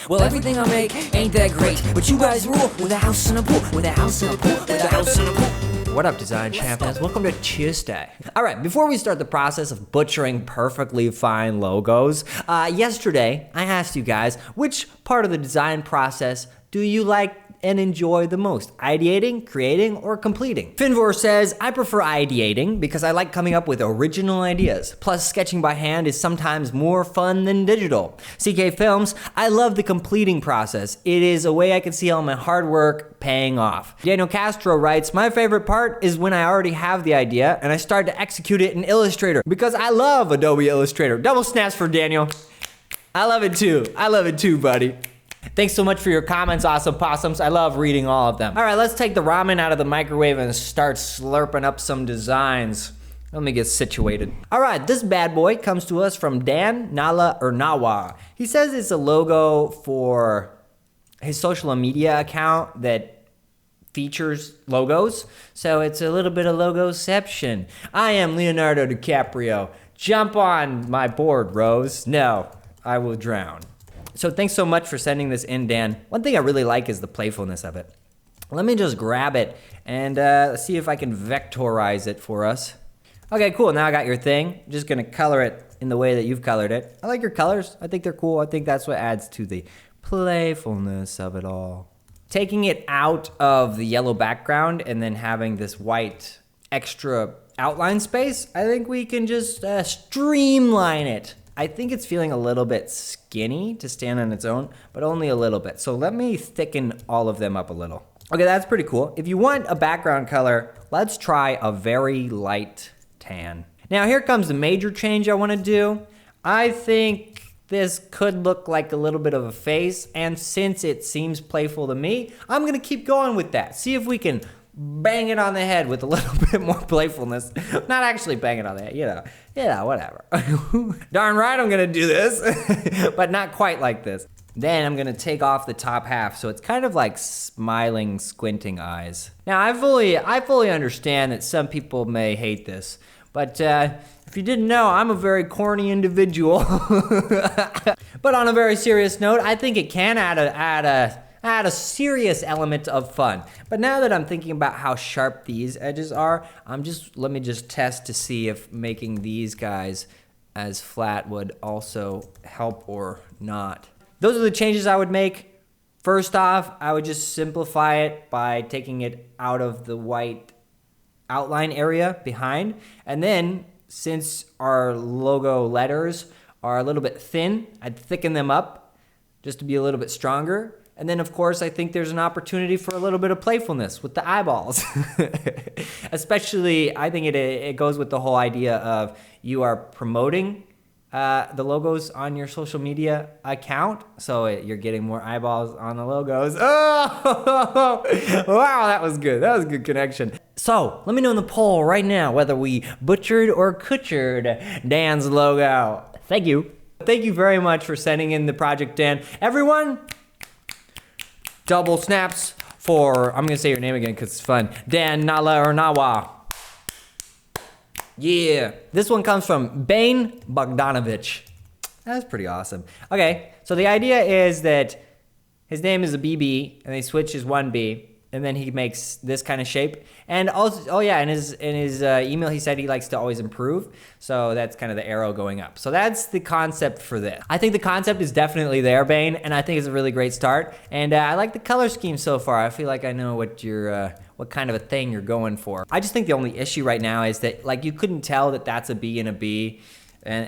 Well, everything I make ain't that great, but you guys rule with a house and a pool, with a house and a pool, with a house and a pool. What up, design champions? Welcome to Tuesday. All right, before we start the process of butchering perfectly fine logos, yesterday I asked you guys, which part of the design process do you like and enjoy the most? Ideating, creating, or completing? Finvor says, I prefer ideating because I like coming up with original ideas. Plus, sketching by hand is sometimes more fun than digital. CK Films, I love the completing process. It is a way I can see all my hard work paying off. Daniel Castro writes, my favorite part is when I already have the idea and I start to execute it in Illustrator because I love Adobe Illustrator. Double snaps for Daniel. I love it too. I love it too, buddy. Thanks so much for your comments, awesome possums. I love reading all of them. All right, let's take the ramen out of the microwave and start slurping up some designs. Let me get situated. All right, this bad boy comes to us from Dan Nala or Nawa. He says it's a logo for his social media account that features logos. So it's a little bit of logoception. I am Leonardo DiCaprio. Jump on my board, Rose. No, I will drown. So thanks so much for sending this in, Dan. One thing I really like is the playfulness of it. Let me just grab it and see if I can vectorize it for us. Okay, cool, now I got your thing. I'm just gonna color it in the way that you've colored it. I like your colors, I think they're cool. I think that's what adds to the playfulness of it all. Taking it out of the yellow background and then having this white extra outline space, I think we can just streamline it. I think it's feeling a little bit skinny to stand on its own, but only a little bit. So let me thicken all of them up a little. Okay, that's pretty cool. If you want a background color, let's try a very light tan. Now here comes the major change I wanna do. I think this could look like a little bit of a face, and since it seems playful to me, I'm gonna keep going with that. See if we can bang it on the head with a little bit more playfulness. Not actually bang it on the head, you know, whatever. Darn right I'm gonna do this, but not quite like this. Then I'm gonna take off the top half, so it's kind of like smiling, squinting eyes. Now I fully understand that some people may hate this, but if you didn't know, I'm a very corny individual. But on a very serious note, I think it can add a serious element of fun. But now that I'm thinking about how sharp these edges are, let me just test to see if making these guys as flat would also help or not. Those are the changes I would make. First off, I would just simplify it by taking it out of the white outline area behind. And then, since our logo letters are a little bit thin, I'd thicken them up just to be a little bit stronger. And then, of course, I think there's an opportunity for a little bit of playfulness with the eyeballs. Especially, I think it goes with the whole idea of you are promoting the logos on your social media account. So you're getting more eyeballs on the logos. Oh, wow, that was good. That was a good connection. So let me know in the poll right now whether we butchered or kutchered Dan's logo. Thank you. Thank you very much for sending in the project, Dan. Everyone, double snaps for, I'm gonna say your name again because it's fun, Dan Nala or Nawa. Yeah, this one comes from Bane Bogdanovich. That's pretty awesome. Okay, so the idea is that his name is a BB and they switch his 1B and then he makes this kind of shape. And also, oh yeah, in his email he said he likes to always improve. So that's kind of the arrow going up. So that's the concept for this. I think the concept is definitely there, Bane, and I think it's a really great start. And I like the color scheme so far. I feel like I know what you're, what kind of a thing you're going for. I just think the only issue right now is that like you couldn't tell that that's a B and a B.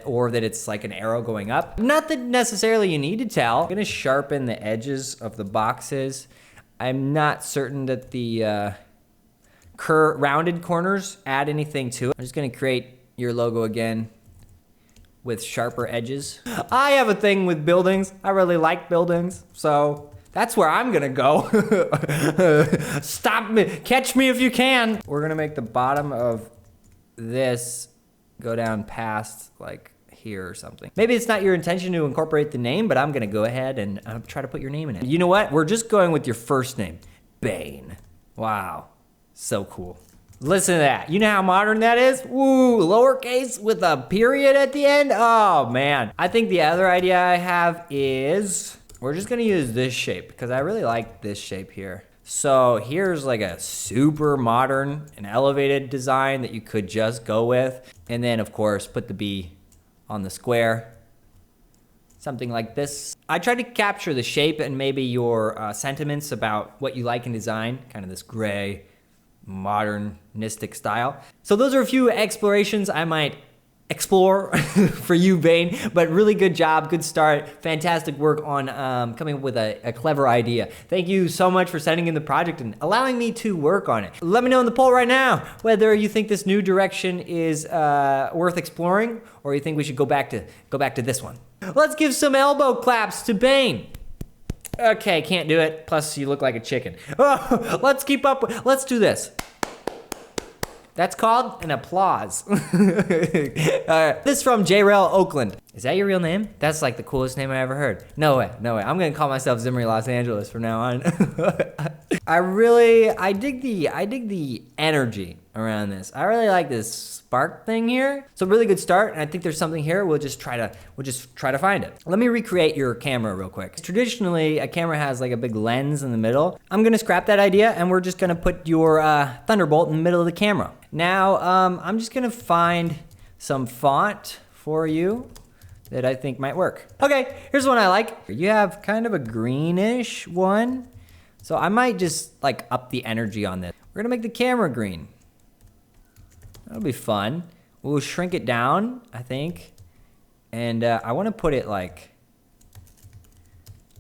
Or that it's like an arrow going up. Not that necessarily you need to tell. I'm gonna sharpen the edges of the boxes. I'm not certain that the rounded corners add anything to it. I'm just gonna create your logo again with sharper edges. I have a thing with buildings. I really like buildings, so that's where I'm gonna go. Stop me, catch me if you can. We're gonna make the bottom of this go down past like here or something. Maybe it's not your intention to incorporate the name, but I'm gonna go ahead and try to put your name in it. You know what? We're just going with your first name, Bane. Wow, so cool. Listen to that. You know how modern that is? Ooh, lowercase with a period at the end? Oh man. I think the other idea I have is we're just gonna use this shape because I really like this shape here. So here's like a super modern and elevated design that you could just go with. And then of course, put the B on the square. Something like this. I tried to capture the shape and maybe your sentiments about what you like in design, kind of this gray, modernistic style. So those are a few explorations I might explore for you, Bane, but really good job, good start, fantastic work on coming up with a clever idea. Thank you so much for sending in the project and allowing me to work on it. Let me know in the poll right now whether you think this new direction is worth exploring or you think we should go back to this one. Let's give some elbow claps to Bane. Okay, can't do it. Plus, you look like a chicken. Oh, let's keep up. Let's do this. That's called an applause. This from JRail Oakland. Is that your real name? That's like the coolest name I ever heard. No way, no way. I'm gonna call myself Zimri Los Angeles from now on. I dig the energy around this. I really like this spark thing here. So really good start, and I think there's something here. We'll just try to find it. Let me recreate your camera real quick. Traditionally, a camera has like a big lens in the middle. I'm gonna scrap that idea, and we're just gonna put your Thunderbolt in the middle of the camera. Now, I'm just gonna find some font for you that I think might work. Okay, here's one I like. You have kind of a greenish one. So I might just like up the energy on this. We're gonna make the camera green. That'll be fun. We'll shrink it down, I think. And I wanna put it like,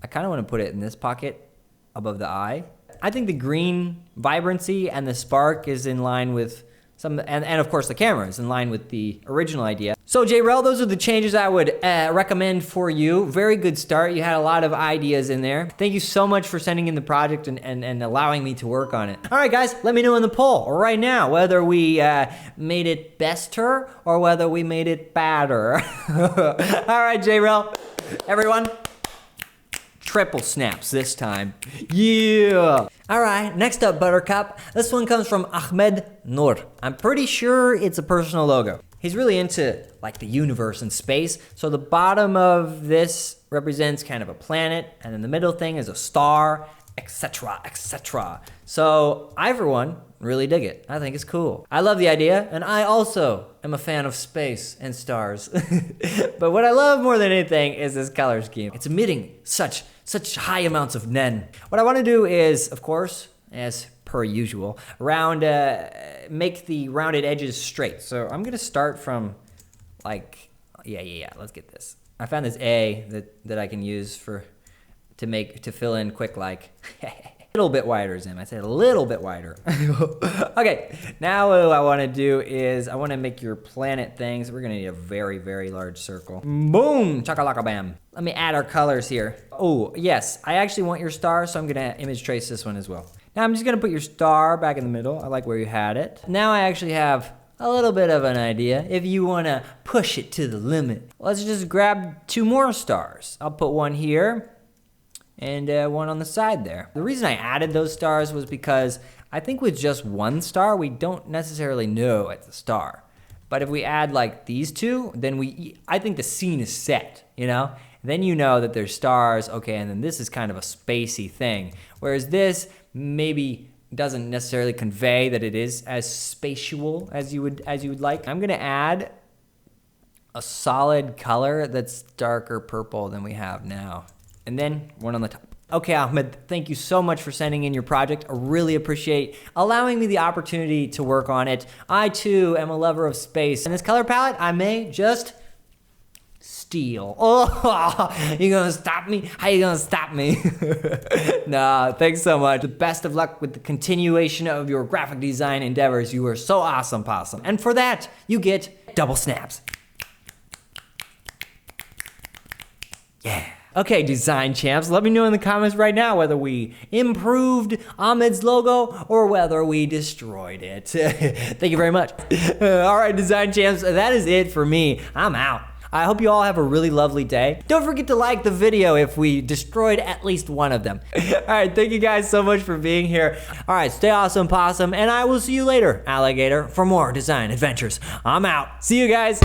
I kinda wanna put it in this pocket above the eye. I think the green vibrancy and the spark is in line with and of course the camera is in line with the original idea. So JRail, those are the changes I would recommend for you. Very good start. You had a lot of ideas in there. Thank you so much for sending in the project and allowing me to work on it. All right, guys, let me know in the poll right now whether we made it bester or whether we made it badder. All right, JRail, everyone. Triple snaps this time. Yeah. All right, next up, Buttercup. This one comes from Ahmed Nord. I'm pretty sure it's a personal logo. He's really into like the universe and space. So the bottom of this represents kind of a planet, and then the middle thing is a star, etc., etc. So I, for one, really dig it. I think it's cool. I love the idea, and I also am a fan of space and stars. But what I love more than anything is this color scheme. It's emitting such high amounts of nen. What I want to do is, of course, as per usual, make the rounded edges straight. So I'm gonna start from like, yeah, let's get this. I found this A that I can use to fill in quick, like, a little bit wider, Zim. I said a little bit wider. Okay, now what I want to do is I want to make your planet things. We're going to need a very, very large circle. Boom! Chakalaka bam. Let me add our colors here. Oh, yes, I actually want your star, so I'm going to image trace this one as well. Now I'm just going to put your star back in the middle. I like where you had it. Now I actually have a little bit of an idea. If you want to push it to the limit, let's just grab 2 more stars. I'll put one here and one on the side there. The reason I added those stars was because I think with just one star, we don't necessarily know it's a star. But if we add like these 2, then I think the scene is set, you know? Then you know that there's stars, okay, and then this is kind of a spacey thing. Whereas this maybe doesn't necessarily convey that it is as spatial as you would like. I'm gonna add a solid color that's darker purple than we have now. And then one on the top. Okay, Ahmed, thank you so much for sending in your project. I really appreciate allowing me the opportunity to work on it. I too am a lover of space. And this color palette, I may just steal. Oh, you gonna stop me? How you gonna stop me? Nah, thanks so much. The best of luck with the continuation of your graphic design endeavors. You are so awesome, Possum. And for that, you get double snaps. Yeah. Okay, design champs, let me know in the comments right now whether we improved Ahmed's logo or whether we destroyed it. Thank you very much. All right, design champs, that is it for me. I'm out. I hope you all have a really lovely day. Don't forget to like the video if we destroyed at least one of them. All right, thank you guys so much for being here. All right, stay awesome, Possum, and I will see you later, Alligator, for more design adventures. I'm out. See you guys.